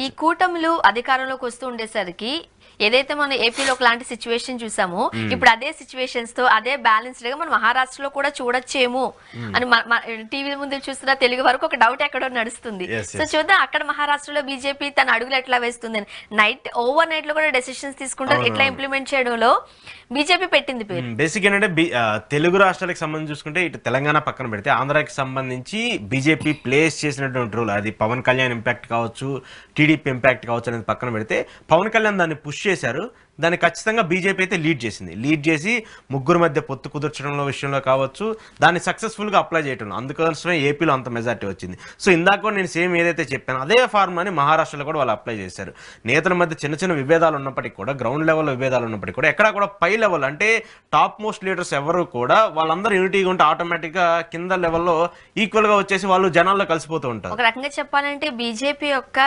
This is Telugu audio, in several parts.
ఈ కూటములు అధికారంలోకి వస్తూ ఉండేసరికి ఏదైతే మనం ఏపీలో ఒకలాంటి సిచ్యువేషన్ చూసామో ఇప్పుడు అదే సిచ్యువేషన్స్ తో అదే బ్యాలెన్స్డ్ గా మనం మహారాష్ట్రలో కూడా చూడొచ్చేమో అని టీవీ ముందు చూస్తున్న తెలుగు వరకు ఒక డౌట్ ఎక్కడో నడుస్తుంది. సో చూద్దాం అక్కడ మహారాష్ట్రలో బీజేపీ తన అడుగులు ఎట్లా వేస్తుంది. ఓవర్ నైట్ లో కూడా డెసిషన్స్ తీసుకుంటారు, ఎట్లా ఇంప్లిమెంట్ చేయడంలో బీజేపీ పెట్టింది పేరు. బేసిక్ ఏంటంటే తెలుగు రాష్ట్రాలకు సంబంధించి చూసుకుంటే ఇటు తెలంగాణ పక్కన పెడితే ఆంధ్రాకి సంబంధించి బీజేపీ ప్లేస్ చేసినటువంటి రోల్, అది పవన్ కళ్యాణ్ ఇంపాక్ట్ కావచ్చు, టీడీపీ ఇంపాక్ట్ కావచ్చు అనేది పక్కన పెడితే పవన్ కళ్యాణ్ దాన్ని పుష్ చేశారు. దాన్ని ఖచ్చితంగా బీజేపీ అయితే లీడ్ చేసి ముగ్గురు మధ్య పొత్తు కుదర్చడంలో విషయంలో కావచ్చు, దాన్ని సక్సెస్ఫుల్గా అప్లై చేయడం, అందుకోసమే ఏపీలో అంత మెజార్టీ వచ్చింది. సో ఇందాక కూడా నేను సేమ్ ఏదైతే చెప్పాను అదే ఫార్మాని మహారాష్ట్రలో కూడా వాళ్ళు అప్లై చేశారు. నేతల మధ్య చిన్న చిన్న విభేదాలు ఉన్నప్పటికీ కూడా, గ్రౌండ్ లెవెల్లో విభేదాలు ఉన్నప్పటికీ కూడా, ఎక్కడా కూడా పై లెవెల్ అంటే టాప్ మోస్ట్ లీడర్స్ ఎవరు కూడా వాళ్ళందరూ యూనిటీగా ఉంటే ఆటోమేటిక్గా కింద లెవెల్లో ఈక్వల్గా వచ్చేసి వాళ్ళు జనాల్లో కలిసిపోతూ ఉంటారు. ఒక రకంగా చెప్పాలంటే బీజేపీ యొక్క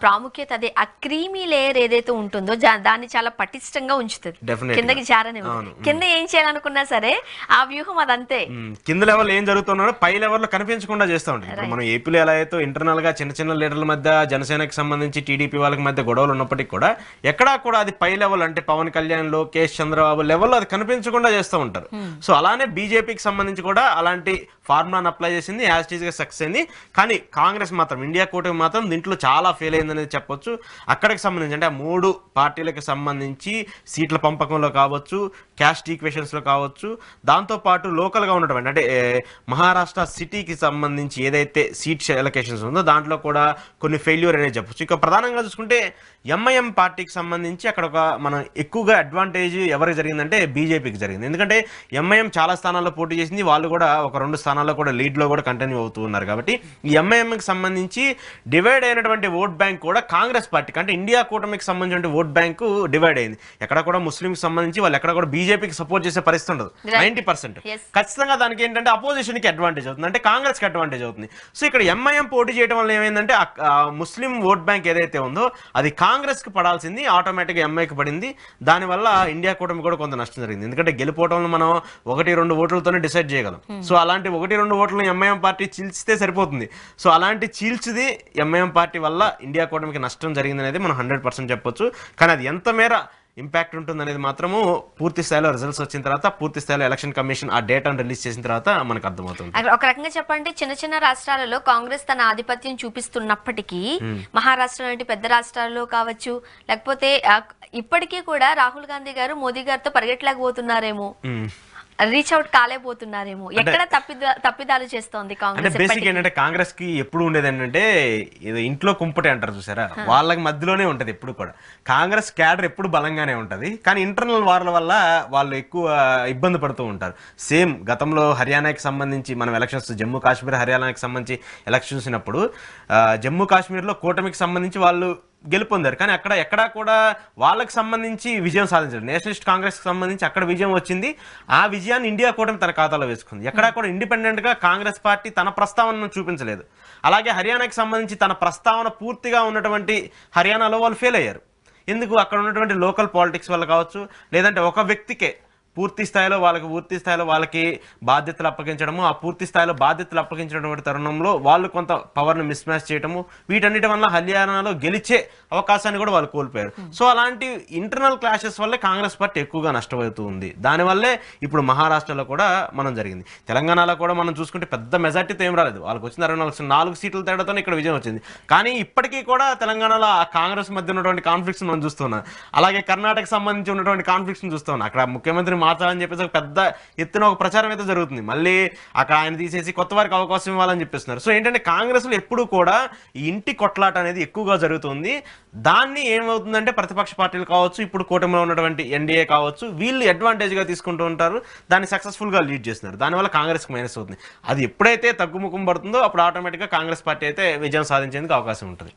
ప్రాముఖ్యత అదే, ఆ క్రీమీ లేయర్ ఏదైతే ఉంటుందో దాన్ని చాలా పటిష్టంగా ఉంచుతుంది, కిందకి జారని. కింద ఏం చేయాలనుకున్నా సరే ఆ వ్యూహం అదంతే. కింద లెవెల్ ఏం జరుగుతున్నాడో పై లెవెల్ లో కనిపించకుండా చేస్తూ ఉంటాం. ఇప్పుడు మనం ఏపీలో ఎలా అయితే ఇంటర్నల్ గా చిన్న చిన్న లీడర్ల మధ్య, జనసేనకి సంబంధించి టీడీపీ వాళ్ళకి మధ్య గొడవలు ఉన్నప్పటికీ కూడా ఎక్కడా కూడా అది పై లెవెల్ అంటే పవన్ కళ్యాణ్, లోకేష్, చంద్రబాబు లెవెల్లో అది కనిపించకుండా చేస్తూ ఉంటారు. సో అలానే బీజేపీకి సంబంధించి కూడా అలాంటి ఫార్ములాను అప్లై చేసింది, యాజ్ టీజ్ గా సక్సెస్ అయింది. కానీ కాంగ్రెస్ మాత్రం, ఇండియా కూటమి మాత్రం దీంట్లో చాలా ఫెయిల్ అయిందనేది చెప్పొచ్చు. అక్కడికి సంబంధించి అంటే ఆ మూడు పార్టీలకు సంబంధించి సీట్ల పంపకంలో కావచ్చు, క్యాస్ట్ ఈక్వేషన్స్లో కావచ్చు, దాంతోపాటు లోకల్గా ఉన్నటువంటి అంటే మహారాష్ట్ర సిటీకి సంబంధించి ఏదైతే సీట్ ఎలకేషన్స్ ఉందో దాంట్లో కూడా కొన్ని ఫెయిల్యూర్ అనేది చెప్పొచ్చు. ఇక ప్రధానంగా చూసుకుంటే ఎంఐఎం పార్టీకి సంబంధించి అక్కడ ఒక మనం ఎక్కువగా అడ్వాంటేజ్ ఎవరికి జరిగిందంటే బీజేపీకి జరిగింది. ఎందుకంటే ఎంఐఎం చాలా స్థానాల్లో పోటీ చేసింది, వాళ్ళు కూడా ఒక 2 స్థానాల్లో కూడా లీడ్లో కూడా కంటిన్యూ అవుతూ ఉన్నారు. కాబట్టి ఈ ఎంఐఎంకి సంబంధించి డివైడ్ అయినటువంటి ఓట్ బ్యాంక్ కూడా కాంగ్రెస్ పార్టీకి అంటే ఇండియా కూటమికి సంబంధించిన ఓట్ బ్యాంకు డివైడ్ అయింది. ఎక్కడ కూడా ముస్లింకి సంబంధించి వాళ్ళు ఎక్కడ కూడా బీజేపీకి సపోర్ట్ చేసే పరిస్థితి ఉండదు. 90% ఖచ్చితంగా దానికి ఏంటంటే అపోజిషన్ కి అడ్వాంటేజ్ అవుతుంది, అంటే కాంగ్రెస్ కి అడ్వాంటేజ్ అవుతుంది. సో ఇక్కడ ఎంఐఎం పోటీ చేయడం వల్ల ఏమైందంటే ముస్లిం ఓట్ బ్యాంక్ ఏదైతే ఉందో అది కాంగ్రెస్ కి పడాల్సింది ఆటోమేటిక్ గా ఎంఐకి పడింది. దానివల్ల ఇండియా కూటమి కూడా కొంత నష్టం జరిగింది. ఎందుకంటే గెలుపోవటంలో మనం 1-2 ఓట్లతోనే డిసైడ్ చేయగలం. సో అలాంటి 1-2 ఓట్లను ఎంఐఎం పార్టీ చీల్చితే సరిపోతుంది. సో అలాంటి చీల్చిది ఎంఐఎం పార్టీ వల్ల ఇండియా కూటమికి నష్టం జరిగింది అనేది మనం 100% చెప్పొచ్చు. కానీ అది ఎంత మేర ఇంపాక్ట్ ఉంటుంది అనేది మాత్రము పూర్తి స్థాయిలో రిజల్ట్స్ వచ్చిన తర్వాత, పూర్తి స్థాయిలో ఎలక్షన్ కమిషన్ ఆ డేటాను రిలీజ్ చేసిన తర్వాత మనకు అర్థమవుతుంది. ఒక రకంగా చెప్పాలంటే చిన్న చిన్న రాష్ట్రాలలో కాంగ్రెస్ తన ఆధిపత్యం చూపిస్తున్నప్పటికీ మహారాష్ట్ర లాంటి పెద్ద రాష్ట్రాల్లో కావచ్చు, లేకపోతే ఇప్పటికీ కూడా రాహుల్ గాంధీ గారు మోదీ గారితో పరిగెట్టలేకపోతున్నారేమో, రీచ్ అవుట్ కాలేకపోతున్నారేమో, ఎక్కడ తప్పిదాలు చేస్తోంది కాంగ్రెస్. బేసిక్ ఏంటంటే కాంగ్రెస్ కి ఎప్పుడు ఉండేది ఏంటంటే ఇంట్లో కుంపటి అంటారు చూసారా, వాళ్ళకి మధ్యలోనే ఉంటది ఎప్పుడు కూడా. కాంగ్రెస్ క్యాడర్ ఎప్పుడు బలంగానే ఉంటది, కానీ ఇంటర్నల్ వార్ల వల్ల వాళ్ళు ఎక్కువ ఇబ్బంది పడుతూ ఉంటారు. సేమ్ గతంలో హర్యానాకి సంబంధించి మనం ఎలక్షన్స్, జమ్మూ కాశ్మీర్ హర్యానాకి సంబంధించి ఎలక్షన్స్ చూసినప్పుడు జమ్మూ కాశ్మీర్లో కూటమికి సంబంధించి వాళ్ళు గెలుపొందారు, కానీ అక్కడ ఎక్కడా కూడా వాళ్ళకి సంబంధించి విజయం సాధించారు. నేషనలిస్ట్ కాంగ్రెస్కి సంబంధించి అక్కడ విజయం వచ్చింది, ఆ విజయాన్ని ఇండియా కూటమి తన ఖాతాలో వేసుకుంది. ఎక్కడా కూడా ఇండిపెండెంట్గా కాంగ్రెస్ పార్టీ తన ప్రస్తావనను చూపించలేదు. అలాగే హర్యానాకి సంబంధించి తన ప్రస్తావన పూర్తిగా ఉన్నటువంటి హర్యానాలో వాళ్ళు ఫెయిల్ అయ్యారు. ఎందుకు? అక్కడ ఉన్నటువంటి లోకల్ పాలిటిక్స్ వల్ల కావచ్చు, లేదంటే ఒక వ్యక్తికే పూర్తి స్థాయిలో వాళ్ళకి బాధ్యతలు అప్పగించడము, ఆ పూర్తి స్థాయిలో బాధ్యతలు అప్పగించినటువంటి తరుణంలో వాళ్ళు కొంత పవర్ని మిస్ మ్యాచ్ చేయడము, వీటన్నిటి వల్ల హర్యానాలో గెలిచే అవకాశాన్ని కూడా వాళ్ళు కోల్పోయారు. సో అలాంటి ఇంటర్నల్ క్లాషెస్ వల్లే కాంగ్రెస్ పార్టీ ఎక్కువగా నష్టపోతూ ఉంది. దానివల్లే ఇప్పుడు మహారాష్ట్రలో కూడా మనం జరిగింది. తెలంగాణలో కూడా మనం చూసుకుంటే పెద్ద మెజార్టీతో ఏం రాలేదు, వాళ్ళకి వచ్చిన 24 సీట్ల తేడాతో ఇక్కడ విజయం వచ్చింది. కానీ ఇప్పటికీ కూడా తెలంగాణలో ఆ కాంగ్రెస్ మధ్య ఉన్నటువంటి కాన్ఫ్లిక్ట్స్ మనం చూస్తున్నాం. అలాగే కర్ణాటక సంబంధించి ఉన్నటువంటి కాన్ఫ్లిక్ట్స్ చూస్తున్నాం. అక్కడ ముఖ్యమంత్రి మార్చాలని చెప్పేసి ఒక పెద్ద ఎత్తున ఒక ప్రచారం అయితే జరుగుతుంది. మళ్ళీ అక్కడ ఆయన తీసేసి కొత్త వారికి అవకాశం ఇవ్వాలని చెప్పేస్తున్నారు. సో ఏంటంటే కాంగ్రెస్ లో ఎప్పుడు కూడా ఈ ఇంటి కొట్లాట అనేది ఎక్కువగా జరుగుతుంది. దాన్ని ఏమవుతుందంటే ప్రతిపక్ష పార్టీలు కావచ్చు, ఇప్పుడు కూటమిలో ఉన్నటువంటి ఎన్డీఏ కావచ్చు, వీళ్ళు అడ్వాంటేజ్ గా తీసుకుంటూ ఉంటారు, దాన్ని సక్సెస్ఫుల్ గా లీడ్ చేస్తున్నారు. దానివల్ల కాంగ్రెస్ కి మైనస్ అవుతుంది. అది ఎప్పుడైతే తగ్గుముఖం పడుతుందో అప్పుడు ఆటోమేటిక్ గా కాంగ్రెస్ పార్టీ అయితే విజయం సాధించేందుకు అవకాశం ఉంటుంది.